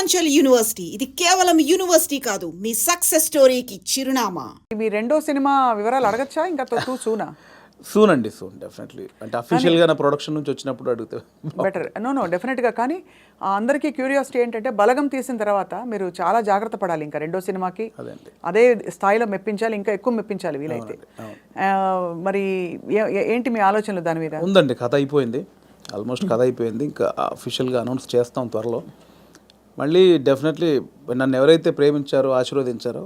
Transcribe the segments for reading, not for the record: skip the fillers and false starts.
Purvanchal university ఇది కేవలం university కాదు మీ సక్సెస్ స్టోరీకి చిరునామా. మీ రెండో సినిమా వివరాలు అడగచ్చా? ఇంకా టూ సూనా? సూన్ అండి, సూన్ డెఫినెట్లీ. అంటే అఫీషియల్గా నా ప్రొడక్షన్ నుంచి వచ్చినప్పుడు అడిగితే బెటర్. నో డెఫినెట్గా. కానీ అందరికీ క్యూరియాసిటీ ఏంటంటే బలగం తీసిన తర్వాత మీరు చాలా జాగ్రత్త పడాలి. ఇంకా రెండో సినిమాకి అదే స్థాయిలో మెప్పించాలి, ఇంకా ఎక్కువ మెప్పించాలి వీలైతే. మరి ఏంటి మీ ఆలోచనలు దాని మీద? ఉందండి, కథ అయిపోయింది, ఆల్మోస్ట్ కథ అయిపోయింది. ఇంకా అఫీషియల్గా అనౌన్స్ చేస్తాం త్వరలో. మళ్ళీ డెఫినెట్లీ నన్ను ఎవరైతే ప్రేమించారో ఆశీర్వదించారో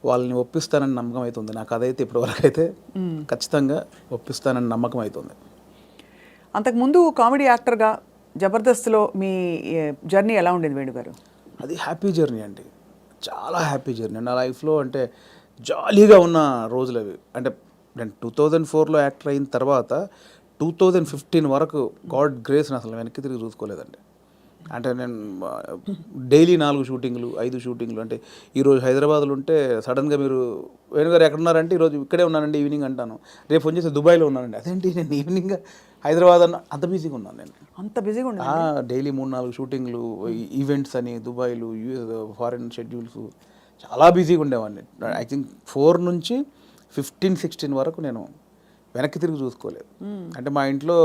వాళ్ళని ఒప్పిస్తానని నమ్మకం అవుతుంది. నా కథ అయితే ఇప్పటివరకు అయితే ఖచ్చితంగా ఒప్పిస్తానని నమ్మకం అవుతుంది. అంతకుముందు కామెడీ యాక్టర్గా జబర్దస్త్లో మీ జర్నీ ఎలా ఉండేది వేణు గారు? అది హ్యాపీ జర్నీ అండి, చాలా హ్యాపీ జర్నీ నా లైఫ్లో. అంటే జాలీగా ఉన్న రోజులు అవి. అంటే నేను 2004లో యాక్టర్ అయిన తర్వాత 2015 వరకు గాడ్ గ్రేస్ని అసలు వెనక్కి తిరిగి చూసుకోలేదండి. అంటే నేను డైలీ 4 షూటింగ్లు 5 షూటింగ్లు. అంటే ఈరోజు హైదరాబాద్లో ఉంటే సడన్గా మీరు వేణుగారు ఎక్కడున్నారంటే ఈరోజు ఇక్కడే ఉన్నానండి ఈవినింగ్ అంటాను. రేపు ఫోన్ చేసి దుబాయ్లో ఉన్నానండి. అదేంటి నేను ఈవినింగ్ హైదరాబాద్ అన్న అంత బిజీగా ఉన్నాను నేను. అంత బిజీగా ఉన్నా డైలీ 3-4 షూటింగ్లు, ఈవెంట్స్ అని దుబాయ్లు, యూఎస్ ఫారిన్ షెడ్యూల్స్, చాలా బిజీగా ఉండేవాడిని. ఐ థింక్ 4 నుంచి 15-16 వరకు నేను వెనక్కి తిరిగి చూసుకోలేదు. అంటే మా ఇంట్లో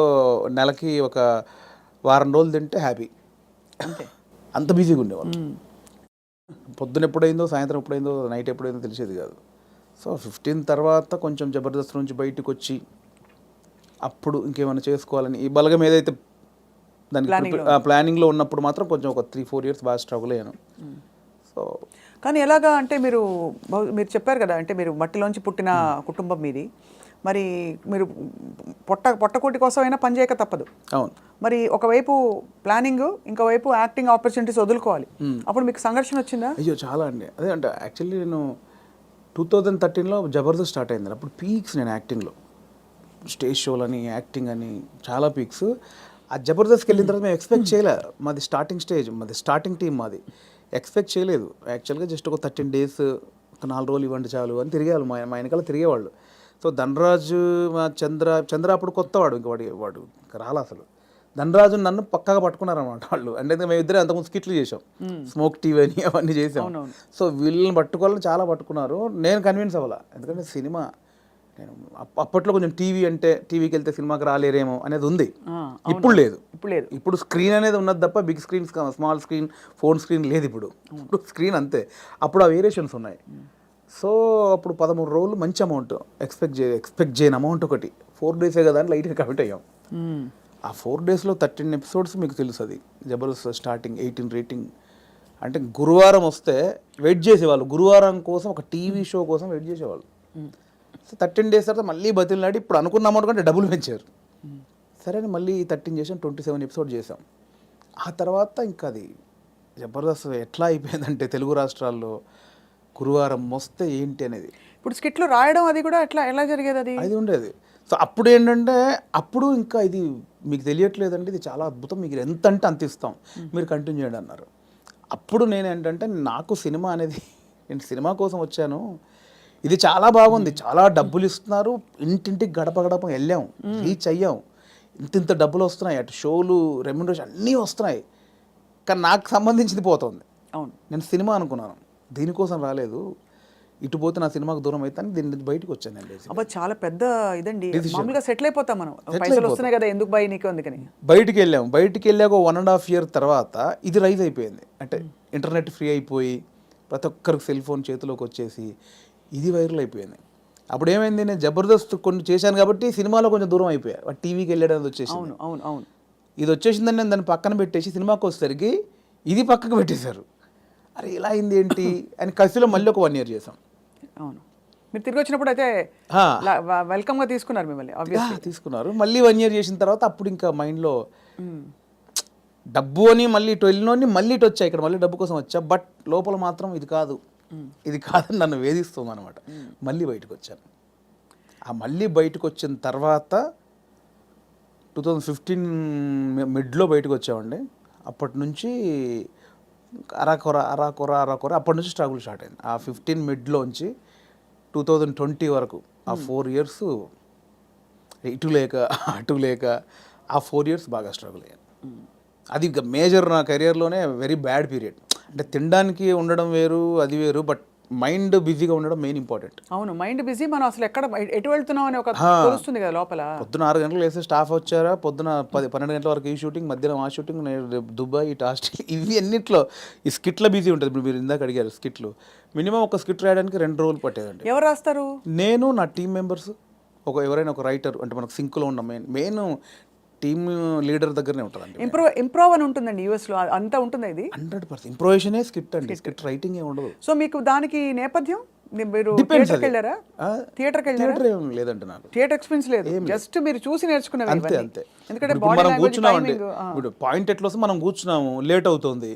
నెలకి ఒక వారం రోజులు తింటే హ్యాపీ, అంత బిజీగా ఉండేవాళ్ళు. పొద్దున ఎప్పుడైందో, సాయంత్రం ఎప్పుడైందో, నైట్ ఎప్పుడైందో తెలిసేది కాదు. సో 15 తర్వాత కొంచెం జబర్దస్త్ నుంచి బయటకు వచ్చి అప్పుడు ఇంకేమైనా చేసుకోవాలని ఈ బలగం ఏదైతే దానికి ప్లానింగ్లో ఉన్నప్పుడు మాత్రం కొంచెం ఒక 3-4 ఇయర్స్ బాగా స్ట్రగుల్ అయ్యాను. సో కానీ ఎలాగా అంటే మీరు చెప్పారు కదా, అంటే మీరు మట్టిలోంచి పుట్టిన కుటుంబం మీది. మరి మీరు పొట్టకోటి కోసం అయినా పనిచేయక తప్పదు. అవును. మరి ఒకవైపు ప్లానింగ్, ఇంకోవైపు యాక్టింగ్ ఆపర్చునిటీస్ వదులుకోవాలి. అప్పుడు మీకు సంఘర్షణ వచ్చిందా? అయ్యో చాలా అండి. అదే అంటే యాక్చువల్లీ నేను 2013లో జబర్దస్త్ స్టార్ట్ అయింది. అప్పుడు పీక్స్ నేను యాక్టింగ్లో, స్టేజ్ షోలని, యాక్టింగ్ అని చాలా పీక్స్. ఆ జబర్దస్త్కి వెళ్ళిన తర్వాత మేము ఎక్స్పెక్ట్ చేయలేదు. మాది స్టార్టింగ్ స్టేజ్, మాది స్టార్టింగ్ టీం, మాది ఎక్స్పెక్ట్ చేయలేదు. యాక్చువల్గా జస్ట్ ఒక 13 days, ఒక 4 రోజులు ఇవ్వండి చాలు అని తిరిగేవాళ్ళు, మా వెనకాల తిరిగేవాళ్ళు. సో ధనరాజు, మా చంద్ర అప్పుడు కొత్తవాడు, ఇంకా వాడు ఇంకా రాలా అసలు. ధనరాజు నన్ను పక్కగా పట్టుకున్నారన్నమాట వాళ్ళు. అంటే మేము ఇద్దరే అంతకుముందు స్కిట్లు చేసాం, స్మోక్ టీవీ అని అవన్నీ చేసాం. సో వీళ్ళని పట్టుకోవాలని చాలా పట్టుకున్నారు. నేను కన్విన్స్ అవ్వాలా, ఎందుకంటే సినిమా నేను అప్పట్లో కొంచెం టీవీ అంటే టీవీకి వెళ్తే సినిమాకి రాలేరేమో అనేది ఉంది. ఇప్పుడు లేదు. ఇప్పుడు స్క్రీన్ అనేది ఉన్నది తప్ప big screen, small screen, phone screen లేదు. ఇప్పుడు స్క్రీన్ అంతే. అప్పుడు ఆ వేరియేషన్స్ ఉన్నాయి. సో అప్పుడు 13 రోజులు మంచి అమౌంట్ ఎక్స్పెక్ట్ చేయని అమౌంట్ ఒకటి. 4 days కదా అని లైట్గా కమిట్ అయ్యాం. ఆ 4 daysలో 13 episodes మీకు తెలుసు. అది జబర్దస్త్ స్టార్టింగ్ 18 రేటింగ్. అంటే గురువారం వస్తే వెయిట్ చేసేవాళ్ళు, గురువారం కోసం ఒక టీవీ షో కోసం వెయిట్ చేసేవాళ్ళు. సో 13 days తర్వాత మళ్ళీ బతిలాడి ఇప్పుడు అనుకున్న అమౌంట్ కంటే డబ్బులు పెంచారు. సరే అని మళ్ళీ 13 చేసాం, 27 episodes చేసాం. ఆ తర్వాత ఇంకా అది జబర్దస్త్ ఎట్లా అయిపోయిందంటే తెలుగు రాష్ట్రాల్లో గురువారం వస్తే ఏంటి అనేది. ఇప్పుడు స్కిట్లు రాయడం అది కూడా ఎలా జరిగేది? అది ఉండేది. సో అప్పుడు ఏంటంటే అప్పుడు ఇంకా ఇది మీకు తెలియట్లేదండి, ఇది చాలా అద్భుతం, మీకు ఎంత అంటే అంత ఇస్తాం, మీరు కంటిన్యూ చేయండి అన్నారు. అప్పుడు నేను ఏంటంటే నాకు సినిమా అనేది, నేను సినిమా కోసం వచ్చాను, ఇది చాలా బాగుంది, చాలా డబ్బులు ఇస్తున్నారు, ఇంటింటికి గడప గడప వెళ్ళాం, రీచ్ అయ్యాం, ఇంత డబ్బులు వస్తున్నాయి, అటు షోలు, రెమ్యునరేషన్ అన్నీ వస్తున్నాయి, కానీ నాకు సంబంధించింది పోతుంది. అవును, నేను సినిమా అనుకున్నాను, దీనికోసం రాలేదు, ఇటు పోతే నా సినిమాకు దూరం అవుతాను, దీని నుంచి బయటకు వచ్చానండి. అబ్బా చాలా పెద్ద ఇదండి. మామూలుగా సెటిల్ అయిపోతాం మనం, పైసలు వస్తున్నాయి కదా ఎందుకు బై నీకు అందుకని బయటికి వెళ్ళాక 1.5 year తర్వాత ఇది రైజ్ అయిపోయింది. అంటే ఇంటర్నెట్ ఫ్రీ అయిపోయి ప్రతి ఒక్కరికి సెల్ ఫోన్ చేతిలోకి వచ్చేసి ఇది వైరల్ అయిపోయింది. అప్పుడు ఏమైంది, నేను జబర్దస్త్ కొన్ని చేశాను కాబట్టి సినిమాలో కొంచెం దూరం అయిపోయా, టీవీకి వెళ్ళడం వచ్చేసి. అవును ఇది వచ్చేసిందని నేను దాన్ని పక్కన పెట్టేసి సినిమాకి వచ్చేసరికి ఇది పక్కకు పెట్టేశారు. అరే ఇలా అయింది ఏంటి అని కసిలో మళ్ళీ ఒక 1 year చేసాం. అవును, మీరు తిరిగి వచ్చినప్పుడు అయితే వెల్కమ్గా తీసుకున్నారు మిమ్మల్ని, తీసుకున్నారు. మళ్ళీ 1 year చేసిన తర్వాత అప్పుడు ఇంకా మైండ్లో డబ్బు అని మళ్ళీ ఇటు వెళ్ళినోని మళ్ళీ ఇటు వచ్చా, ఇక్కడ మళ్ళీ డబ్బు కోసం వచ్చా, బట్ లోపల మాత్రం ఇది కాదని నన్ను వేధిస్తుంది అనమాట. మళ్ళీ బయటకు వచ్చాను. ఆ మళ్ళీ బయటకు వచ్చిన తర్వాత 2015 మిడ్లో బయటకు వచ్చామండి. అప్పటి నుంచి అరాకొర అప్పటి నుంచి స్ట్రగుల్ స్టార్ట్ అయింది. ఆ 15 మిడ్లోంచి 2020 వరకు ఆ 4 years ఇటు లేక అటు లేక ఆ 4 years బాగా స్ట్రగుల్ అయ్యాను. అది ఇంకా మేజర్ నా కెరియర్లోనే వెరీ బ్యాడ్ పీరియడ్. అంటే తినడానికి ఉండడం వేరు, అది వేరు, బట్ మైండ్ బిజీగా ఉండడం మెయిన్ ఇంపార్టెంట్. అవును, మైండ్ బిజీ. మనం అసలు ఎటు వెళ్తున్నాం అని ఒక తెలుస్తుంది కదా లోపల. పొద్దున 6 గంటలకు వేస్తే స్టాఫ్ వచ్చారా, పొద్దున 12 గంటల వరకు ఈ షూటింగ్, మధ్యాహ్నం ఆ షూటింగ్, రేపు దుబాయ్, ఇటు హాస్టల్, ఇవి అన్నిట్లో ఈ స్కిట్లో బిజీ ఉంటుంది. ఇప్పుడు మీరు ఇందాక అడిగారు స్కిట్లు, మినిమం ఒక స్కిట్ రాయడానికి 2 రోజులు పట్టేదండి. ఎవరు రాస్తారు? నేను, నా టీం మెంబర్స్, ఎవరైనా ఒక రైటర్, అంటే మనకు సింక్లో ఉన్న మెయిన్ టీమ్ లీడర్ దగ్గరనే ఉంటుందండి. ఇంప్రూవ్ అని ఉంటుందండి యూఎస్లో, అంతా ఉంటుంది. ఇది 100% ఇంప్రొవేషనే స్క్రిప్ట్ అండి, స్క్రిప్ట్ రైటింగ్ ఏ ఉండదు. సో మీకు దానికి నేపథ్యం, మీరు Depends థియేటర్కి అది. వెళ్ళారా? థియేటర్కి వెళ్ళారా? థియేటర్ ఏం లేదండి నాకు. థియేటర్ ఎక్స్పీరియన్స్ లేదు, జస్ట్ మీరు చూసి నేర్చుకునేవి అంతే ఇవన్నీ. అంతే. ఎందుకంటే ఇప్పుడు బాడీ మనం లాంగ్వేజ్, కూర్చున్నామండి, టైమింగ్. ఇప్పుడు పాయింట్ ఎట్లా వస్తే మనం కూర్చున్నాము, లేట్ అవుతుంది,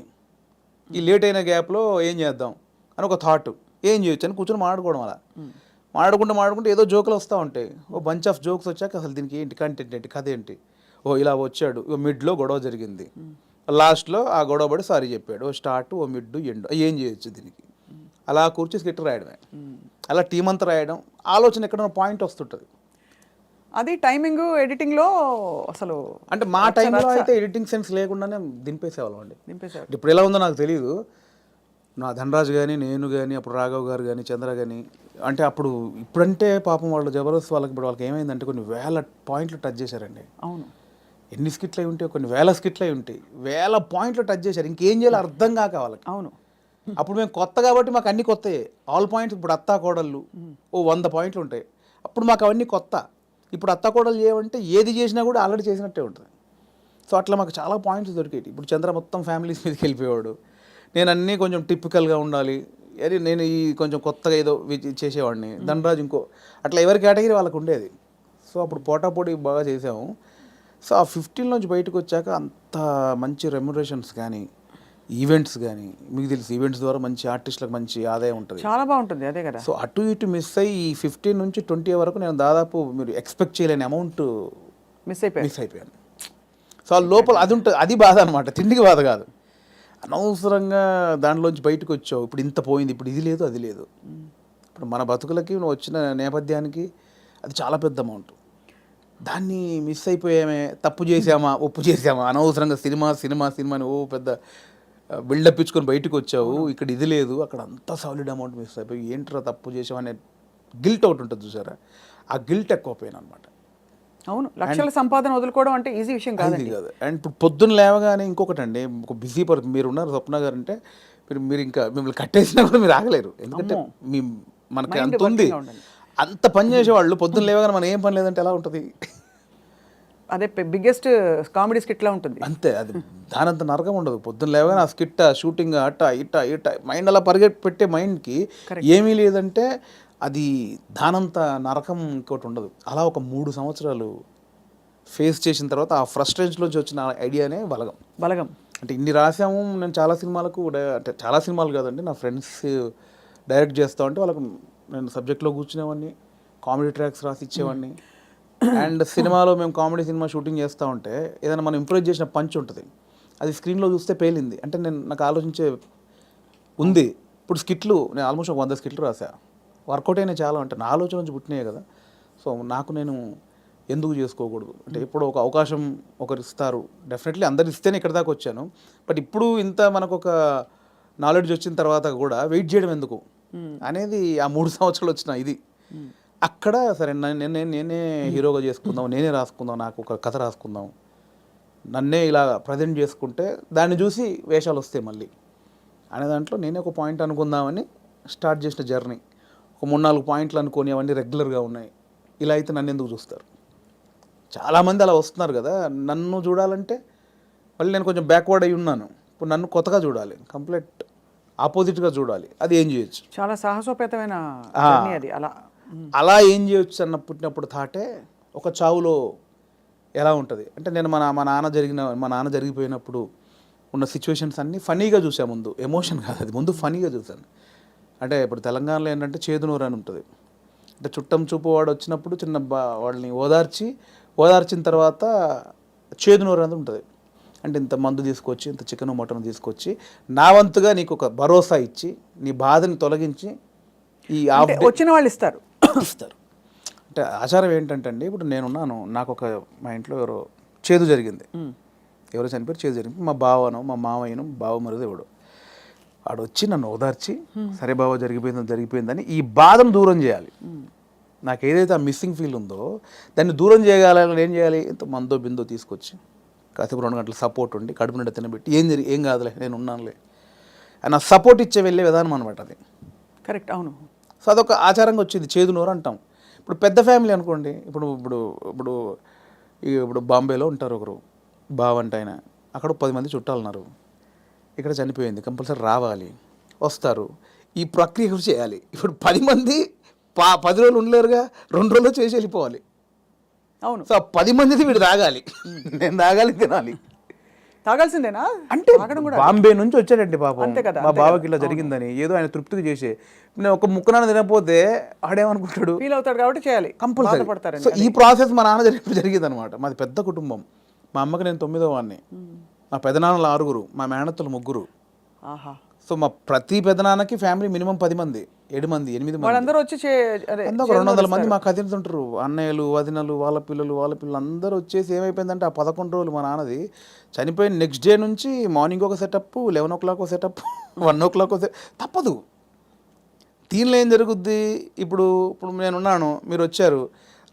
ఈ లేట్ అయిన గ్యాప్లో ఏం చేద్దాం అని ఒక థాట్, ఏం చేయొచ్చు అని కూర్చొని మాట్లాడుకోవడం. అలా మాట్లాడుకుంటే ఏదో జోకులు వస్తూ ఉంటాయి. ఓ బంచ్ ఆఫ్ జోక్స్ వచ్చాక అసలు దీనికి ఏంటి కంటెంట్ ఏంటి, కథ ఏంటి, ఓ ఇలా వచ్చాడు, ఓ మిడ్లో గొడవ జరిగింది, లాస్ట్లో ఆ గొడవ పడి సారీ చెప్పాడు, ఓ స్టార్ట్, ఓ మిడ్, ఎండ్, ఏం చేయొచ్చు దీనికి, అలా కూర్చి స్కిట్ రాయడమే. అలా టీం అంతా రాయడం, ఆలోచన ఎక్కడ పాయింట్ వస్తుంటుంది. అది టైమింగ్, ఎడిటింగ్లో అసలు అంటే మా టైంలో అయితే ఎడిటింగ్ సెన్స్ లేకుండానే దింపేసేవాళ్ళం అండి. నింపేశారు. ఇప్పుడు ఎలా ఉందో నాకు తెలియదు. నా ధనరాజు కానీ, నేను కానీ, అప్పుడు రాఘవ్ గారు కానీ, చంద్ర కానీ, అంటే అప్పుడు ఇప్పుడంటే పాపం వాళ్ళు జబర్దస్త్ వాళ్ళకి, ఇప్పుడు వాళ్ళకి ఏమైందంటే కొన్ని వేల పాయింట్లు టచ్ చేశారండి. అవును, ఎన్ని స్కిట్లు అయి ఉంటాయి, కొన్ని వేల స్కిట్లు అయి ఉంటాయి, వేల పాయింట్లు టచ్ చేశారు. ఇంకేం చేయాలో అర్థం కాక వాళ్ళకి. అవును. అప్పుడు మేము కొత్త కాబట్టి మాకు అన్ని కొత్తయే, ఆల్ పాయింట్స్. ఇప్పుడు అత్తా కోడళ్ళు ఓ 100 పాయింట్లు ఉంటాయి, అప్పుడు మాకు అవన్నీ కొత్త. ఇప్పుడు అత్తా కోడలు చేయమంటే ఏది చేసినా కూడా ఆల్రెడీ చేసినట్టే ఉంటుంది. సో అట్లా మాకు చాలా పాయింట్స్ దొరికేవి. ఇప్పుడు చంద్ర మొత్తం ఫ్యామిలీస్ మీదకి వెళ్ళిపోయేవాడు, నేను అన్నీ కొంచెం టిపికల్గా ఉండాలి, అరే నేను ఈ కొంచెం కొత్తగా ఏదో చేసేవాడిని, ధనరాజు ఇంకో, అట్లా ఎవరి కేటగిరీ వాళ్ళకు ఉండేది. సో అప్పుడు పోటాపోటీ బాగా చేసాము. సో ఆ 15 నుంచి బయటకు వచ్చాక అంత మంచి రెమ్యునరేషన్స్ కానీ, ఈవెంట్స్ కానీ, మీకు తెలుసు ఈవెంట్స్ ద్వారా మంచి ఆర్టిస్టులకు మంచి ఆదాయం ఉంటుంది, చాలా బాగుంటుంది. అదే కదా. సో అటు ఇటు మిస్ అయ్యి ఈ 15 నుంచి 20 వరకు నేను దాదాపు మీరు ఎక్స్పెక్ట్ చేయలేని అమౌంట్ మిస్ అయిపోయాను. సో ఆ లోపల అది ఉంటుంది, అది బాధ అనమాట, తిండికి బాధ కాదు. అనవసరంగా దాంట్లోంచి బయటకు వచ్చావు, ఇప్పుడు ఇంత పోయింది, ఇప్పుడు ఇది లేదు అది లేదు. ఇప్పుడు మన బతుకులకి నువ్వు వచ్చిన నేపథ్యానికి అది చాలా పెద్ద అమౌంట్. దాన్ని మిస్ అయిపోయామే, తప్పు చేసామా, ఒప్పు చేసామా, అనవసరంగా సినిమాని ఓ పెద్ద బిల్డప్ ఇచ్చుకొని బయటకు వచ్చావు, ఇక్కడ ఇది లేదు, అక్కడ అంతా సాలిడ్ అమౌంట్ మిస్ అయిపోయి ఏంట్రా తప్పు చేసామనే గిల్ట్ ఒకటి ఉంటుంది చూసారా, ఆ గిల్ట్ ఎక్కువ పోయాను అనమాట. అవును, లక్షల సంపాదన వదులుకోవడం అంటే ఈజీ విషయం కాదు. అండ్ ఇప్పుడు పొద్దున్న లేవగానే ఇంకొకటి అండి, ఒక బిజీ మీరు ఉన్నారు స్వప్న గారు అంటే, మీరు ఇంకా మిమ్మల్ని కట్టేసినా కూడా మీరు ఆగలేరు, ఎందుకంటే మనకి అంత ఉంది, అంత పని చేసేవాళ్ళు పొద్దున్న లేవగానే మనం ఏం పని లేదంటే ఎలా ఉంటుంది. అదే బిగ్గెస్ట్ కామెడీ స్కిట్లా ఉంటుంది. అంతే, అది దానంత నరకం ఉండదు. పొద్దున్న లేవగానే ఆ స్కిట్, షూటింగ్, అట్ట ఇట్ట మైండ్ అలా పెట్టే మైండ్కి ఏమీ లేదంటే అది దానంత నరకం ఇంకోటి ఉండదు. అలా ఒక 3 సంవత్సరాలు ఫేస్ చేసిన తర్వాత ఆ ఫ్రస్ట్రేషన్లోంచి వచ్చిన ఐడియానే బలగం. అంటే ఇన్ని రాసాము, నేను చాలా సినిమాలకు, అంటే చాలా సినిమాలు కాదండి, నా ఫ్రెండ్స్ డైరెక్ట్ చేస్తా ఉంటే వాళ్ళకు నేను సబ్జెక్ట్లో కూర్చునేవాడిని, కామెడీ ట్రాక్స్ రాసి ఇచ్చేవాడిని. అండ్ సినిమాలో మేము కామెడీ సినిమా షూటింగ్ చేస్తూ ఉంటే ఏదైనా మనం ఇంప్రూవ్ చేసిన పంచ్ ఉంటుంది, అది స్క్రీన్లో చూస్తే పేలింది అంటే నాకు ఆలోచించే ఉంది. ఇప్పుడు స్కిట్లు నేను ఆల్మోస్ట్ ఒక 100 స్కిట్లు రాసా, వర్కౌట్ అయినా చాలా, అంటే నా ఆలోచన నుంచి పుట్టినాయి కదా. సో నాకు నేను ఎందుకు చేసుకోకూడదు, అంటే ఇప్పుడు ఒక అవకాశం ఒకరు ఇస్తారు, డెఫినెట్లీ అందరు ఇస్తేనే ఇక్కడ దాకా వచ్చాను. బట్ ఇప్పుడు ఇంత మనకు ఒక నాలెడ్జ్ వచ్చిన తర్వాత కూడా వెయిట్ చేయడం ఎందుకు అనేది ఆ 3 సంవత్సరాలు వచ్చిన ఇది. అక్కడ సరే నేనే హీరోగా చేసుకుందాం, నేనే రాసుకుందాం, నాకు ఒక కథ రాసుకుందాం, నన్నే ఇలా ప్రజెంట్ చేసుకుంటే దాన్ని చూసి వేషాలు వస్తాయి మళ్ళీ అనే దాంట్లో నేనే ఒక పాయింట్ అనుకుందామని స్టార్ట్ చేసిన జర్నీ. ఒక 3-4 పాయింట్లు అనుకొని అవన్నీ రెగ్యులర్గా ఉన్నాయి. ఇలా అయితే నన్ను ఎందుకు చూస్తారు, చాలామంది అలా వస్తున్నారు కదా. నన్ను చూడాలంటే మళ్ళీ నేను కొంచెం బ్యాక్వర్డ్ అయి ఉన్నాను, ఇప్పుడు నన్ను కొత్తగా చూడాలి, కంప్లీట్ ఆపోజిట్గా చూడాలి, అది ఏం చేయొచ్చు, చాలా సాహసోపేతమైన జర్నీ అది. అలా ఏం చేయొచ్చు అన్న పుట్టినప్పుడు థాటే ఒక చావులో ఎలా ఉంటుంది అంటే, నేను మా నాన్న జరిగిపోయినప్పుడు ఉన్న సిచ్యువేషన్స్ అన్నీ ఫనీగా చూసాను. ముందు ఎమోషన్ కాదు, అది ముందు ఫనీగా చూశాను. అంటే ఇప్పుడు తెలంగాణలో ఏంటంటే చేదునూరు అని ఉంటుంది, అంటే చుట్టం చూపు వాడు వచ్చినప్పుడు వాళ్ళని ఓదార్చిన తర్వాత చేదునూరు అనేది ఉంటుంది. అంటే ఇంత మందు తీసుకొచ్చి, ఇంత చికెన్ మటన్ తీసుకొచ్చి నా వంతుగా నీకు ఒక భరోసా ఇచ్చి, నీ బాధని తొలగించి ఈ వచ్చిన వాళ్ళు ఇస్తారు. అంటే ఆచారం ఏంటంటే అండి, ఇప్పుడు నేనున్నాను, నాకు మా ఇంట్లో చేదు జరిగింది, ఎవరో చనిపోయి చేదు జరిగింది, మా బావనో మా మామయ్యను బావ మరుదు ఎవడు వాడు వచ్చి నన్ను ఓదార్చి సరే బాబా జరిగిపోయిందని ఈ బాధను దూరం చేయాలి. నాకు ఏదైతే ఆ మిస్సింగ్ ఫీల్ ఉందో దాన్ని దూరం చేయగలని ఏం చేయాలి, ఇంత మందో బిందో తీసుకొచ్చి కాసేపు 2 గంటలు సపోర్ట్ ఉండి కడుపు నిండా తినబెట్టి ఏం కాదులే నేను ఉన్నానులే అని ఆ సపోర్ట్ ఇచ్చే వెళ్ళే విధానం అనమాట అది. కరెక్ట్, అవును. సో అదొక ఆచారంగా వచ్చింది, చేదు నోరు అంటాం. ఇప్పుడు పెద్ద ఫ్యామిలీ అనుకోండి, ఇప్పుడు ఇప్పుడు ఇప్పుడు ఇప్పుడు బాంబేలో ఉంటారు ఒకరు బావంట ఆయన, అక్కడ 10 మంది చుట్టాలు ఉన్నారు, ఇక్కడ చనిపోయింది కంపల్సరీ రావాలి, వస్తారు, ఈ ప్రక్రియ కూడా చేయాలి. ఇప్పుడు 10 మంది 10 రోజులు ఉండలేరుగా, 2 రోజులు చేసి వెళ్ళిపోవాలి. అవును. సో 10 మందిది వీడు తాగాలి, నేను తాగాలి, తినాలి. తాగాల్సిందేనా అంటే బాంబే నుంచి వచ్చాడండి పాపం, అంతే కదా, మా బావకి ఇలా జరిగిందని ఏదో ఆయన తృప్తిగా చేసే, నేను ఒక ముక్కనాన్ని తినకపోతే ఆడేమనుకుంటాడు, ఫీల్ అవుతాడు కాబట్టి చేయాలి, కంపల్సరీ. సో ఈ ప్రాసెస్ మా నాన్న జరిగింది అనమాట. మాది పెద్ద కుటుంబం, మా అమ్మకి నేను 9వ వాడిని, మా పెదనాన్నలు 6, మా మేనత్తలు 3. ఆహా. సో మా ప్రతి పెదనాన్నకి ఫ్యామిలీ మినిమం 10 మంది, 7 మంది, 8 మంది, వాళ్ళందరూ వచ్చి ఒక 200 మంది మా కజిన్స్ ఉంటారు, అన్నయ్యలు, వదినలు, వాళ్ళ పిల్లలు అందరూ వచ్చేసి ఏమైపోయిందంటే ఆ 11 రోజులు మా నాన్నది చనిపోయిన నెక్స్ట్ డే నుంచి మార్నింగ్ ఒక సెటప్, 11 o'clock ఒక సెటప్, 1 o'clock తప్పదు. దీనిలో ఏం జరుగుద్ది, ఇప్పుడు నేనున్నాను, మీరు వచ్చారు,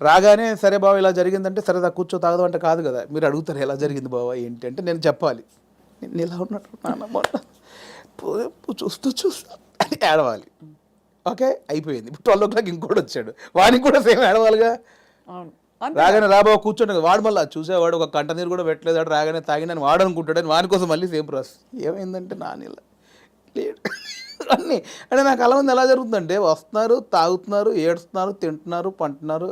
రాగానే సరే బావ ఇలా జరిగిందంటే సరే కూర్చో తాగదు అంటే కాదు కదా, మీరు అడుగుతారు ఎలా జరిగింది బావ ఏంటి అంటే నేను చెప్పాలి, నేను ఇలా ఉన్నట్టు నాన్న చూస్తూ అని ఏడవాలి. ఓకే అయిపోయింది. ఇప్పుడు 12 o'clock ఇంకోటి వచ్చాడు, వానికి కూడా సేమ్ ఏడవాలిగా. రాగానే రాబావ కూర్చోండి, వాడు మళ్ళీ చూసేవాడు ఒక కంట నీరు కూడా పెట్టలేదు, రాగానే తాగినని వాడు అనుకుంటాడని వాని కోసం మళ్ళీ సేమ్ ప్రాసెస్. ఏమైందంటే నానిలా లేడు అన్నీ అంటే నాకు అలా ఉంది. ఎలా జరుగుతుందంటే వస్తున్నారు, తాగుతున్నారు, ఏడుస్తున్నారు, తింటున్నారు, పంటున్నారు,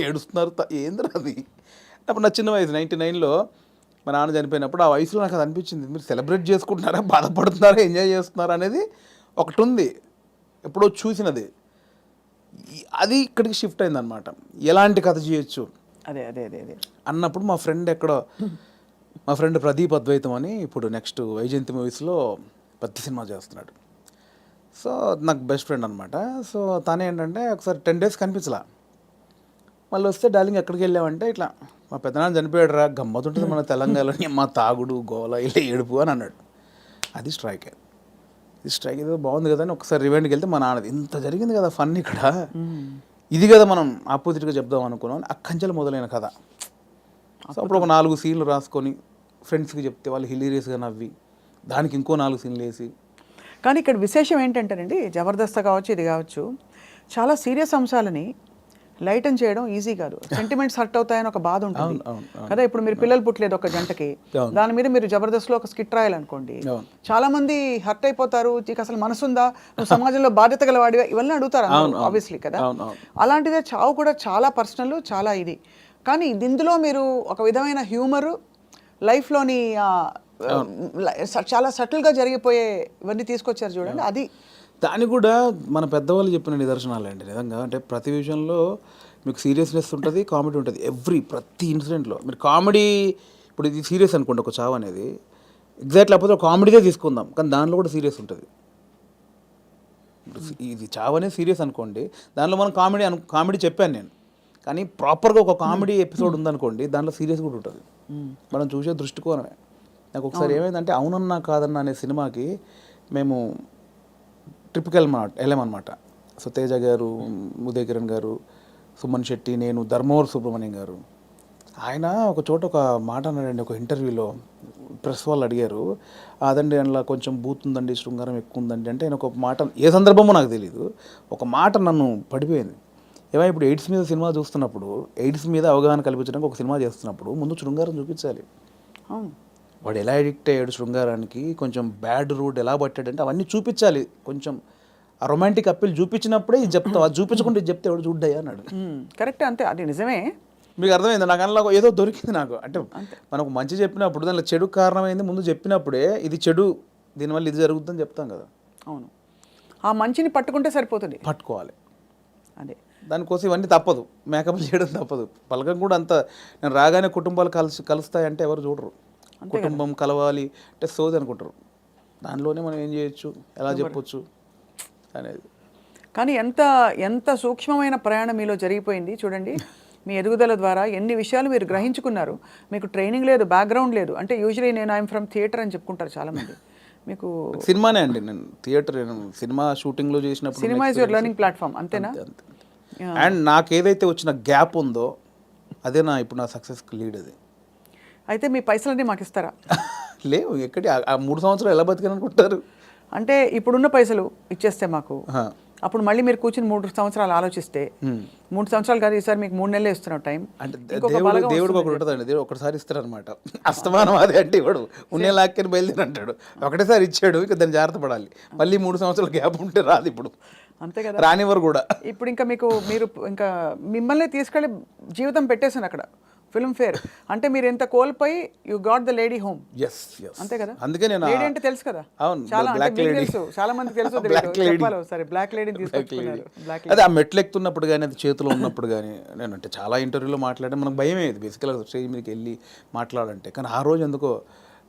ఏడుస్తున్నారు, ఏంద్రా అది. అప్పుడు నా చిన్న వయసు 99లో మా నాన్న చనిపోయినప్పుడు ఆ వయసులో నాకు అది అనిపించింది, మీరు సెలబ్రేట్ చేసుకుంటున్నారా, బాధపడుతున్నారా, ఎంజాయ్ చేస్తున్నారా అనేది ఒకటి ఉంది, ఎప్పుడో చూసినది. అది ఇక్కడికి షిఫ్ట్ అయిందనమాట. ఎలాంటి కథ చేయొచ్చు అదే అదే అదే అదే అన్నప్పుడు మా ఫ్రెండ్ ప్రదీప్ అద్వైతం అని ఇప్పుడు నెక్స్ట్ వైజయంతి మూవీస్లో పెద్ద సినిమా చేస్తున్నాడు. సో నాకు బెస్ట్ ఫ్రెండ్ అనమాట. సో తనే ఏంటంటే ఒకసారి 10 days కనిపించలా, మళ్ళీ వస్తే డార్లింగ్ ఎక్కడికి వెళ్ళామంటే ఇట్లా మా పెద్దనాన్న చనిపోయాడు రా, గమ్మతుంటుంది మన తెలంగాణలో, మా తాగుడు గోల ఇలా ఏడుపు అని అన్నాడు. అది స్ట్రైక్ ఏదో బాగుంది కదా అని ఒకసారి రివెండ్కి వెళ్తే మా నాన్నది ఇంత జరిగింది కదా ఫన్ ఇక్కడ, ఇది కదా మనం ఆపోజిట్గా చెప్దాం అనుకున్నాం. అక్కంచెలు మొదలైన కథ. సో అప్పుడు ఒక 4 సీన్లు రాసుకొని ఫ్రెండ్స్కి చెప్తే వాళ్ళు హిలీరియస్గా నవ్వి దానికి ఇంకో 4 సీన్లు వేసి. కానీ ఇక్కడ విశేషం ఏంటంటేనండి, జబర్దస్త్ కావచ్చు, ఇది కావచ్చు, చాలా సీరియస్ అంశాలని లైటన్ చేయడం ఈజీ కాదు. సెంటిమెంట్స్ హర్ట్ అవుతాయని ఒక బాధ ఉంటుంది కదా. ఇప్పుడు మీరు పిల్లలు పుట్టలేదు ఒక జంటకి, దాని మీద మీరు జబర్దస్త్లో ఒక స్కిట్ రాయాలనుకోండి, చాలా మంది హర్ట్ అయిపోతారు, నీకు అసలు మనసుందా, నువ్వు సమాజంలో బాధ్యత గలవాడిగా, ఇవన్నీ అడుగుతారు ఆబ్వియస్లీ కదా. అలాంటిదే చావు కూడా చాలా పర్సనల్, చాలా ఇది. కానీ ఇందులో మీరు ఒక విధమైన హ్యూమరు, లైఫ్లోని చాలా సటిల్గా జరిగిపోయే ఇవన్నీ తీసుకొచ్చారు చూడండి. అది దాన్ని కూడా మన పెద్దవాళ్ళు చెప్పిన నిదర్శనాలు అండి నిజంగా. అంటే ప్రతి విషయంలో మీకు సీరియస్నెస్ ఉంటుంది, కామెడీ ఉంటుంది. ప్రతి ఇన్సిడెంట్లో మీరు కామెడీ, ఇప్పుడు ఇది సీరియస్ అనుకోండి ఒక చావు అనేది, ఎగ్జాక్ట్ లేకపోతే ఒక కామెడీదే తీసుకుందాం, కానీ దానిలో కూడా సీరియస్ ఉంటుంది. ఇది చావు అనేది సీరియస్ అనుకోండి, దానిలో మనం కామెడీ చెప్పాను నేను, కానీ ప్రాపర్గా ఒక కామెడీ ఎపిసోడ్ ఉందనుకోండి, దాంట్లో సీరియస్ కూడా ఉంటుంది. మనం చూసే దృష్టికోణమే. నాకు ఒకసారి ఏమైందంటే అవునన్నా కాదన్నా అనే సినిమాకి మేము ట్రిప్కి వెళ్ళామన్నమాట. సో తేజ గారు, ఉదయ్ కిరణ్ గారు, సుమన్ శెట్టి, నేను, ధర్మవరం సుబ్రహ్మణ్యం గారు. ఆయన ఒక చోట ఒక మాట అన్నాడండి ఒక ఇంటర్వ్యూలో. ప్రెస్ వాళ్ళు అడిగారు, అదండి అందులో కొంచెం బూత్ ఉందండి, శృంగారం ఎక్కువ ఉందండి అంటే, ఆయన ఒక మాట, ఏ సందర్భమో నాకు తెలియదు, ఒక మాట నన్ను పడిపోయింది. ఏమైనా ఇప్పుడు ఎయిడ్స్ మీద సినిమా చూస్తున్నప్పుడు, ఎయిడ్స్ మీద అవగాహన కల్పించడానికి ఒక సినిమా చేస్తున్నప్పుడు ముందు శృంగారం చూపించాలి. వాడు ఎలా ఎడిక్ట్ అయ్యాడు శృంగారానికి, కొంచెం బ్యాడ్ రూట్ ఎలా పట్టాడంటే అవన్నీ చూపించాలి. కొంచెం ఆ రొమాంటిక్ అప్పీల్ చూపించినప్పుడే ఇది చెప్తావు, అది చూపించకుండా ఇది చెప్తే ఎవడు చూడ్డాయి అన్నాడు. కరెక్ట్, అంతే, అది నిజమే. మీకు అర్థమైంది? నాకు అందులో ఏదో దొరికింది నాకు. అంటే మనకు మంచి చెప్పినప్పుడు దానిలో చెడు కారణమైంది ముందు చెప్పినప్పుడే, ఇది చెడు, దీనివల్ల ఇది జరుగుతుందని చెప్తాం కదా. అవును, ఆ మంచిని పట్టుకుంటే సరిపోతుంది, పట్టుకోవాలి. అదే దానికోసం ఇవన్నీ తప్పదు, మేకప్ చేయడం తప్పదు. పలకం కూడా అంత, నేను రాగానే కుటుంబాలు కలుస్తాయంటే ఎవరు చూడరు. కుటుంబం కలవాలి అంటే సోది అనుకుంటారు. దానిలోనే మనం ఏం చేయొచ్చు, ఎలా చెప్పొచ్చు అనేది. కానీ ఎంత సూక్ష్మమైన ప్రయాణం మీలో జరిగిపోయింది చూడండి. మీ ఎదుగుదల ద్వారా ఎన్ని విషయాలు మీరు గ్రహించుకున్నారు. మీకు ట్రైనింగ్ లేదు, బ్యాక్గ్రౌండ్ లేదు. అంటే యూజువలీ నేను ఐఎమ్ ఫ్రమ్ థియేటర్ అని చెప్పుకుంటారు చాలామంది. మీకు సినిమానే అండి, నేను థియేటర్, నేను సినిమా షూటింగ్లో చేసినప్పుడు cinema is your learning platform అంతేనా? అండ్ నాకు ఏదైతే వచ్చిన గ్యాప్ ఉందో అదే ఇప్పుడు నా సక్సెస్కి లీడ్ అది. అయితే మీ పైసలన్నీ మాకు ఇస్తారా? లేవు ఎక్కడి, ఆ 3 సంవత్సరాలు ఎలా బతికాను అనుకుంటారు? అంటే ఇప్పుడున్న పైసలు ఇచ్చేస్తే మాకు, హా. అప్పుడు మళ్ళీ మీరు కూర్చుని 3 సంవత్సరాలు ఆలోచిస్తే 3 సంవత్సరాలు కాదు, ఈసారి మీకు 3 నెలలే ఇస్తున్నావు టైం. అంటే దేవుడికి ఒకటి ఉంటుందండి, దేవుడు ఒకటిసారి ఇస్తారనమాట. అస్తమానం అదే అంటే ఇవ్వడు, ఉన్నే లాక్కని బయలుదేరి అంటాడు. ఒకటేసారి ఇచ్చాడు, ఇక దాన్ని జాగ్రత్త పడాలి. మళ్ళీ 3 సంవత్సరాల గ్యాప్ ఉంటే రాదు ఇప్పుడు, అంతే కదా, రానివ్వరు కూడా. ఇప్పుడు ఇంకా మీరు ఇంకా మిమ్మల్ని తీసుకెళ్ళి జీవితం పెట్టేశాను అక్కడ ఫిల్మ్ ఫేర్ అంటే. మీరు ఎంత కోల్పోయి you got the lady home. Yes yes, అంతే కదా. అందుకే నేను లేడీ అంటే తెలుసు కదా, అవును, చాలా బ్లాక్ అంటే మీకు లేడీ, తెలుసు, చాలా మంది తెలుసు, చెప్పాలి సరే. బ్లాక్ లేడీని తీసుకొచ్చుకున్నారు. బ్లాక్ అదే ఆ మెట్లు ఎక్కుతున్నప్పుడు కానీ, అది చేతిలో ఉన్నప్పుడు కానీ, నేను అంటే చాలా ఇంటర్వ్యూలో మాట్లాడే మనకు భయం అయ్యేది బేసికల్గా స్టేజ్ మీదకి వెళ్ళి మాట్లాడాలంటే. కానీ ఆ రోజు ఎందుకో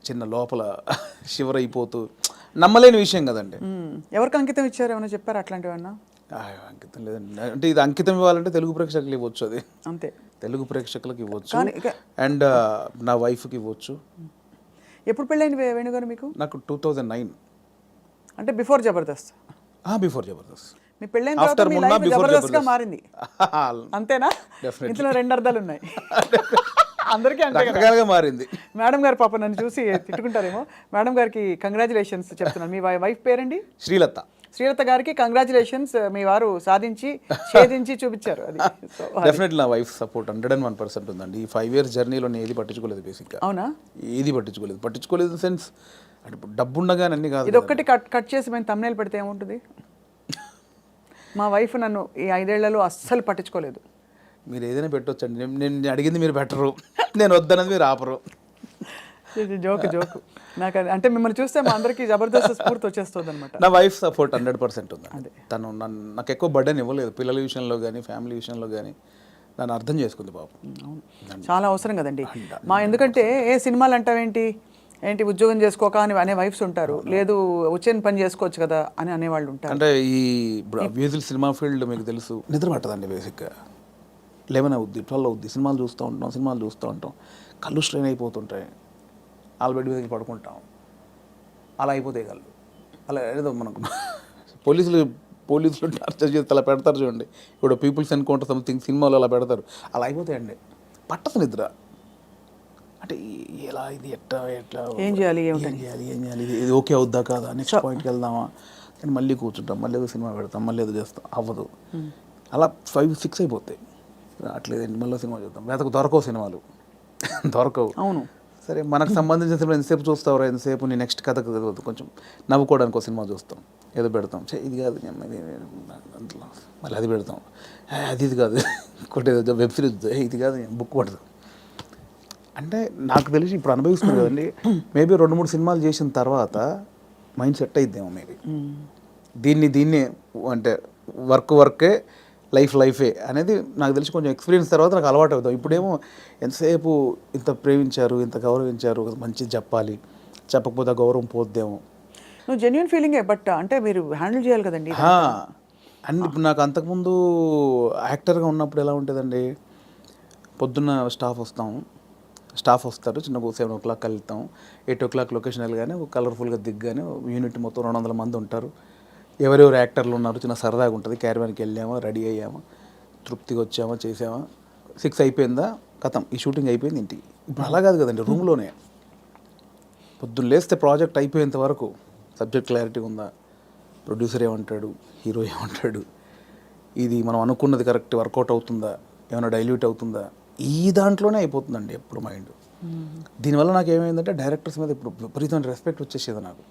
చిన్న లోపల షివర్ అయిపోతూ, నమ్మలేని విషయం కదండి. ఎవరికి అంకితం ఇచ్చారు, ఏమైనా చెప్పారు అట్లాంటివన్నా? అంకితం లేదండి, అంటే ఇది అంకితం ఇవ్వాలంటే తెలుగు ప్రేక్షకులు ఇవ్వచ్చు, అది అంతే, తెలుగు ప్రేక్షకులకు ఇవ్వచ్చు, ఇక అండ్ నా వైఫ్కి ఇవ్వచ్చు. ఎప్పుడు పెళ్ళైంది వేణుగారు మీకు? నాకు 2009, అంటే బిఫోర్ జబర్దస్త్. బిఫోర్ జబర్దస్త్. మీ పెళ్ళైన తర్వాత మీ లైఫ్ జబర్దస్త్గా మారింది అంతేనా? ఇందులో 2 అర్థాలు ఉన్నాయి. అందరికీ అంతే కదా, రకరకాలుగా మారింది. మేడం గారు పాప నన్ను చూసి తిట్టుకుంటారేమో. మేడం గారికి కంగ్రాచులేషన్స్ చెప్తున్నాను. మీ వైఫ్ పేరండి? శ్రీలత. శ్రీలత గారికి కంగ్రాచులేషన్స్, మీ వారు సాధించి ఛేదించి చూపించారు. అది డెఫినెట్లీ నా వైఫ్ సపోర్ట్ 101% ఉందండి. ఈ 5 years జర్నీలో నేను ఏది పట్టించుకోలేదు బేసిక్గా. అవునా? ఏది పట్టించుకోలేదు ఇన్ సెన్స్, అంటే ఇప్పుడు డబ్బు ఉండగానే అన్ని కాదు. ఇది ఒక్కటి కట్ చేసి మేము thumbnail పెడితే ఏముంటుంది? మా వైఫ్ నన్ను ఈ 5 ఏళ్లలో అస్సలు పట్టించుకోలేదు. మీరు ఏదైనా పెట్టొచ్చండి, నేను అడిగింది మీరు పెట్టరు, నేను వద్దన్నది మీరు ఆపరు. జోక్ నాకు అంటే మిమ్మల్ని చూస్తే మా అందరికీ జబర్దస్త్ స్ఫూర్తి వచ్చేస్తుంది అనమాట. నా వైఫ్ సపోర్ట్ 100% ఉందండి. తను నాకు ఎక్కువ బర్డెన్ ఇవ్వలేదు, పిల్లల విషయంలో కానీ ఫ్యామిలీ విషయంలో కానీ. నన్ను అర్థం చేసుకుంది పాపం. చాలా అవసరం కదండి. ఎందుకంటే సినిమాలు అంటావేంటి, ఉద్యోగం చేసుకోక అని అనే వైఫ్స్ ఉంటారు, లేదు వచ్చిన పని చేసుకోవచ్చు కదా అని అనేవాళ్ళు ఉంటారు. అంటే ఈ అబ్వియస్లీ సినిమా ఫీల్డ్ మీకు తెలుసు, నిద్ర పట్టదండి బేసిక్గా. 11 అవుద్ది, 12 అవుద్ది, సినిమాలు చూస్తూ ఉంటాం, కళ్ళు స్ట్రెయిన్ అయిపోతుంటాయి, బెడ్ మీద పడుకుంటాం, అలా అయిపోతాయి కళ్ళు. అలా ఏదో మనకు పోలీసులు టార్చర్ చేస్తే అలా పెడతారు చూడండి, ఇప్పుడు పీపుల్స్ ఎన్కౌంటర్ సంథింగ్ సినిమాలో అలా పెడతారు, అలా అయిపోతాయండి. పట్టదు నిద్ర. అంటే ఎలా ఇది ఎట్లా ఏం చేయాలి ఇది ఓకే అవుద్దా కాదా, నెక్స్ట్ పాయింట్కి వెళ్దామా అని మళ్ళీ కూర్చుంటాం, మళ్ళీ ఏదో సినిమా పెడతాం, మళ్ళీ ఏదో చేస్తాం, అవ్వదు. అలా 5-6 అయిపోతాయి. అట్లేదండి, మళ్ళీ సినిమా చూద్దాం, దొరకవు సినిమాలు, దొరకవు. అవును, సరే మనకు సంబంధించిన సినిమా ఎంతసేపు చూస్తావురా, ఎంతసేపు నీ నెక్స్ట్ కథకు తెలియదు, కొంచెం నవ్వుకోవడానికి ఒక సినిమా చూస్తాం, ఏదో పెడతాం, ఇది కాదు అందులో మళ్ళీ అది పెడతాం, ఇది కాదు ఇంకోటి ఏదో వెబ్ సిరీస్, ఇది కాదు బుక్ పడతాం. అంటే నాకు తెలిసి ఇప్పుడు అనుభవిస్తుంది కదండి, మేబీ 2-3 సినిమాలు చేసిన తర్వాత మైండ్ సెట్ అయిద్దేమో మేబీ. దీన్ని అంటే వర్కే లైఫే అనేది నాకు తెలిసి కొంచెం ఎక్స్పీరియన్స్ తర్వాత నాకు అలవాటు అవుతాం. ఇప్పుడేమో ఎంతసేపు ఇంత ప్రేమించారు, ఇంత గౌరవించారు, మంచిది చెప్పాలి, చెప్పకపోతే గౌరవం పోద్దేమో. నువ్వు జెన్యున్ ఫీలింగే, బట్ అంటే మీరు హ్యాండిల్ చేయాలి కదండి. అండ్ ఇప్పుడు నాకు అంతకుముందు యాక్టర్గా ఉన్నప్పుడు ఎలా ఉంటుందండి, పొద్దున్న స్టాఫ్ వస్తారు, చిన్న 7 o'clock వెళ్తాం, 8 o'clock లొకేషన్ వెళ్ళగానే కలర్ఫుల్గా దిగ్గానే యూనిట్ మొత్తం 200 మంది ఉంటారు, ఎవరెవరు యాక్టర్లు ఉన్నారు, చిన్న సరదాగా ఉంటుంది, క్యారవాన్కి వెళ్ళామా, రెడీ అయ్యామా, తృప్తిగా వచ్చామా, చేసామా, 6 అయిపోయిందా, కథం, ఈ షూటింగ్ అయిపోయింది ఇంటికి. ఇప్పుడు అలా కాదు కదండి, రూమ్లోనే పొద్దున్న లేస్తే ప్రాజెక్ట్ అయిపోయేంత వరకు సబ్జెక్ట్ క్లారిటీ ఉందా, ప్రొడ్యూసర్ ఏమంటాడు, హీరో ఏమంటాడు, ఇది మనం అనుకున్నది కరెక్ట్ వర్కౌట్ అవుతుందా, ఏమైనా డైల్యూట్ అవుతుందా, ఈ దాంట్లోనే అయిపోతుందండి ఎప్పుడు మైండ్. దీనివల్ల నాకు ఏమైందంటే డైరెక్టర్స్ మీద ఇప్పుడు విపరీతమైన రెస్పెక్ట్ వచ్చేసేది నాకు.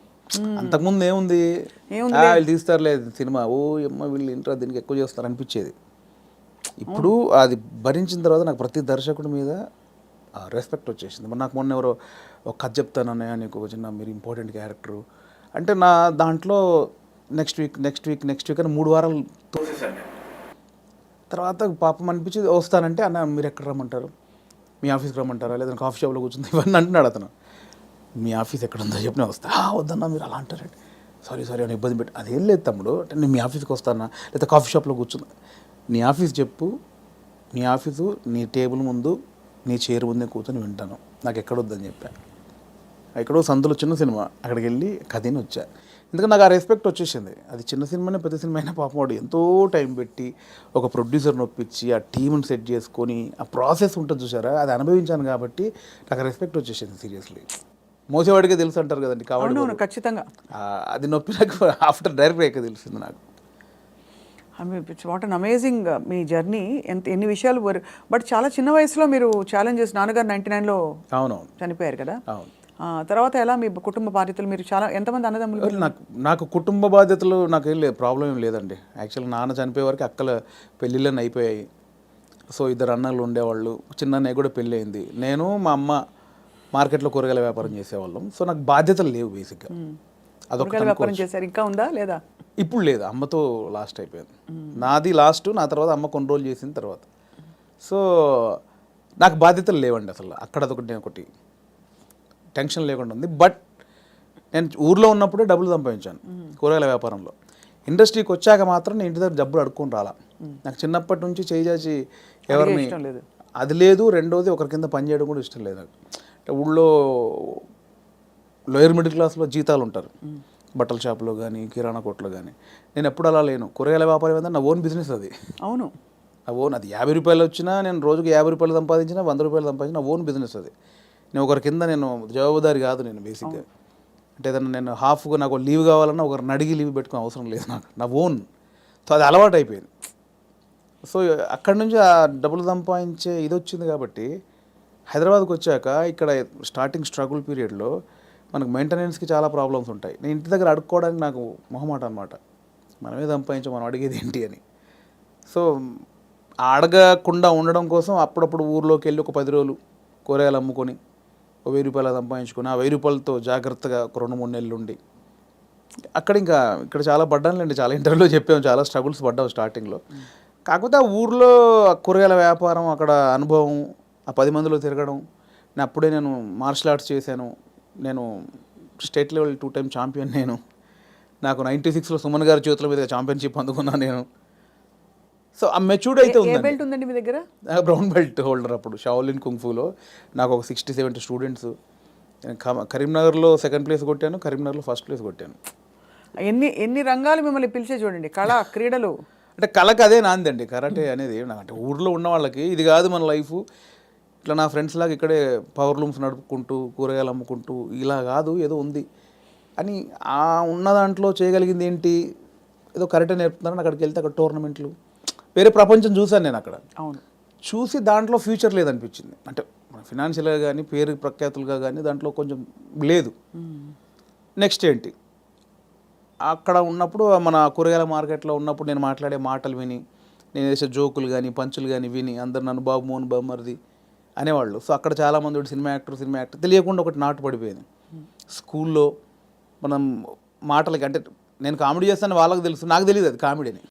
అంతకుముందు ఏముంది, వీళ్ళు తీస్తారులేదు సినిమా, వీళ్ళు ఇంట్రా దీనికి ఎక్కువ చేస్తారు అనిపించేది. ఇప్పుడు అది భరించిన తర్వాత నాకు ప్రతి దర్శకుడి మీద రెస్పెక్ట్ వచ్చేసింది. మరి నాకు మొన్న ఎవరో ఒక కథ చెప్తానన్నయ్య, నీకు ఒక చిన్న మీరు ఇంపార్టెంట్ క్యారెక్టరు అంటే, నా దాంట్లో నెక్స్ట్ వీక్ అని 3 వారాలు తోసేసాను. తర్వాత పాపం అనిపించింది, వస్తానంటే అన్న మీరు ఎక్కడ రమ్మంటారు, మీ ఆఫీస్కి రమ్మంటారా, లేదా కాఫీ షాప్లో కూర్చుంది, ఇవన్నీ అంటున్నాడు అతను. మీ ఆఫీస్ ఎక్కడ ఉందో చెప్పినా వస్తా, వద్దన్నా మీరు అలా అంటారండి, సారీ అని ఇబ్బంది పెట్టి, అదేం లేదు తమ్ముడు, అంటే నేను మీ ఆఫీస్కి వస్తానా, లేదా కాఫీ షాప్లో కూర్చున్నా, నీ ఆఫీస్ చెప్పు, నీ ఆఫీసు నీ టేబుల్ ముందు నీ చైర్ ముందే కూర్చొని వింటాను, నాకు ఎక్కడొద్దని చెప్పాను. ఎక్కడో సందులో చిన్న సినిమా అక్కడికి వెళ్ళి కథని వచ్చా. ఎందుకంటే నాకు ఆ రెస్పెక్ట్ వచ్చేసింది. అది చిన్న సినిమానే పెద్ద సినిమా అయినా పాపం వాడు ఎంతో టైం పెట్టి ఒక ప్రొడ్యూసర్ని ఒప్పించి ఆ టీంని సెట్ చేసుకొని ఆ ప్రాసెస్ ఉంటుంది చూసారా, అది అనుభవించాను కాబట్టి నాకు రెస్పెక్ట్ వచ్చేసింది. సీరియస్లీ మోసేవాడికే తెలుసు అంటారు కదండి కాబట్టి అవును ఖచ్చితంగా. అది నొప్పి నాకు ఆఫ్టర్ డైరెక్ట్ అయ్యాక తెలిసింది నాకు. It's what an amazing me journey. ఎన్ని విషయాలు బట్ చాలా చిన్న వయసులో మీరు ఛాలెంజెస్, నాన్నగారు 99లో అవునవును చనిపోయారు కదా. అవును. తర్వాత ఎలా మీ కుటుంబ బాధ్యతలు, మీరు చాలా ఎంతమంది అన్నదమ్ములు? నాకు కుటుంబ బాధ్యతలు నాకు ఏం లేదు, ప్రాబ్లం ఏం లేదండి. యాక్చువల్గా నాన్న చనిపోయే వరకు అక్కల పెళ్ళిళ్ళని అయిపోయాయి. సో 2 అన్నలు ఉండేవాళ్ళు, చిన్న అన్నయ్య కూడా పెళ్ళి అయింది. నేను మా అమ్మ మార్కెట్లో కూరగాయల వ్యాపారం చేసేవాళ్ళం. సో నాకు బాధ్యతలు లేవు బేసిక్గా. అదొక వ్యాపారం చేశారు, ఇంకా ఉందా లేదా? ఇప్పుడు లేదు, అమ్మతో లాస్ట్ అయిపోయింది. నాది లాస్ట్, నా తర్వాత అమ్మ కొన్ని రోజులు చేసిన తర్వాత. సో నాకు బాధ్యతలు లేవండి అసలు. అక్కడ ఒకటి టెన్షన్ లేకుండా ఉంది. బట్ నేను ఊర్లో ఉన్నప్పుడే డబ్బులు సంపాదించాను కూరగాయల వ్యాపారంలో. ఇండస్ట్రీకి వచ్చాక మాత్రం నేను ఇంటి దగ్గర డబ్బులు అడుక్కొని రాలా. నాకు చిన్నప్పటి నుంచి చేయి ఎవరిని అది లేదు. రెండోది ఒకరి కింద పని చేయడం కూడా ఇష్టం లేదు నాకు. అంటే ఊళ్ళో లోయర్ మిడిల్ క్లాస్లో జీతాలు ఉంటారు, బట్టల షాపులో కానీ కిరాణా కొట్లో కానీ. నేను ఎప్పుడు అలా లేను. కూరగాయల వ్యాపారం ఏంటంటే నా ఓన్ బిజినెస్ అది. అవును, నా ఓన్. అది 50 రూపాయలు వచ్చినా, నేను రోజుకి 50 రూపాయలు సంపాదించినా, 100 రూపాయలు సంపాదించిన నా ఓన్ బిజినెస్ అది. నేను ఒకరి కింద నేను జవాబుదారి కాదు నేను బేసిక్గా. అంటే ఏదన్నా నేను హాఫ్గా నాకు లీవ్ కావాలన్నా ఒకరిని అడిగి లీవ్ పెట్టుకునే అవసరం లేదు నాకు, నా ఓన్. సో అది అలవాటు అయిపోయింది. సో అక్కడి నుంచి ఆ డబ్బులు సంపాదించే ఇది వచ్చింది కాబట్టి హైదరాబాద్కి వచ్చాక ఇక్కడ స్టార్టింగ్ స్ట్రగుల్ పీరియడ్లో మనకు మెయింటెనెన్స్కి చాలా ప్రాబ్లమ్స్ ఉంటాయి. నేను ఇంటి దగ్గర అడుక్కోవడానికి నాకు మొహమాట అనమాట. మనమే సంపాదించాం, మనం అడిగేది ఏంటి అని. సో అడగకుండా ఉండడం కోసం అప్పుడప్పుడు ఊర్లోకి వెళ్ళి ఒక 10 రోజులు కూరగాయలు అమ్ముకొని 1000 రూపాయలు సంపాదించుకొని ఆ 1000 రూపాయలతో జాగ్రత్తగా ఒక 2-3 నెలలు ఉండి అక్కడ ఇక్కడ చాలా పడ్డానులేండి. చాలా ఇంటర్వ్యూలో చెప్పాము, చాలా స్ట్రగుల్స్ పడ్డాము స్టార్టింగ్లో. కాకపోతే ఆ ఊర్లో కూరగాయల వ్యాపారం, అక్కడ అనుభవం, ఆ 10 మందిలో తిరగడం. అప్పుడే నేను మార్షల్ ఆర్ట్స్ చేశాను. నేను స్టేట్ లెవెల్ 2 టైమ్ ఛాంపియన్. నాకు 96లో సుమన్ గారి చేతుల మీద ఛాంపియన్షిప్ అందుకున్నాను నేను. సో ఆ మెచ్యూర్డ్ అయితే ఉందండి మీ దగ్గర. బ్రౌన్ బెల్ట్ హోల్డర్ అప్పుడు షాओलिन కుంగ్ఫూలో. నాకు ఒక 60-70 స్టూడెంట్స్. కరీంనగర్లో 2nd ప్లేస్ కొట్టాను, కరీంనగర్లో 1st ప్లేస్ కొట్టాను. ఎన్ని రంగాలు మిమ్మల్ని పిలిచే చూడండి. కళ, క్రీడలు. అంటే కళకి అదే నాందండి కరాటే అనేది. అంటే ఊర్లో ఉన్న వాళ్ళకి ఇది కాదు మన లైఫ్. ఇట్లా నా ఫ్రెండ్స్ లాగా ఇక్కడే పవర్ లూమ్స్ నడుపుకుంటూ కూరగాయలు అమ్ముకుంటూ ఇలా కాదు, ఏదో ఉంది అని. ఆ ఉన్న దాంట్లో చేయగలిగింది ఏంటి, ఏదో కరాటే నేర్పుతున్నారని అక్కడికి వెళ్తే అక్కడ టోర్నమెంట్లు, వేరే ప్రపంచం చూశాను నేను అక్కడ. అవును, చూసి దాంట్లో ఫ్యూచర్ లేదనిపించింది. అంటే ఫినాన్షియల్గా కానీ పేరు ప్రఖ్యాతులుగా కానీ దాంట్లో కొంచెం లేదు. నెక్స్ట్ ఏంటి, అక్కడ ఉన్నప్పుడు మన కూరగాయల మార్కెట్లో ఉన్నప్పుడు నేను మాట్లాడే మాటలు విని, నేను వేసే జోకులు కానీ పంచులు కానీ విని అందరు నన్ను బాబు మోహన్ బామ్మర్ది అనేవాళ్ళు. సో అక్కడ చాలామంది సినిమా యాక్టర్ తెలియకుండా ఒకటి నాటు పడిపోయింది. స్కూల్లో మనం మాటలకి, అంటే నేను కామెడీ చేస్తాను వాళ్ళకి తెలుసు, నాకు తెలియదు అది కామెడీని.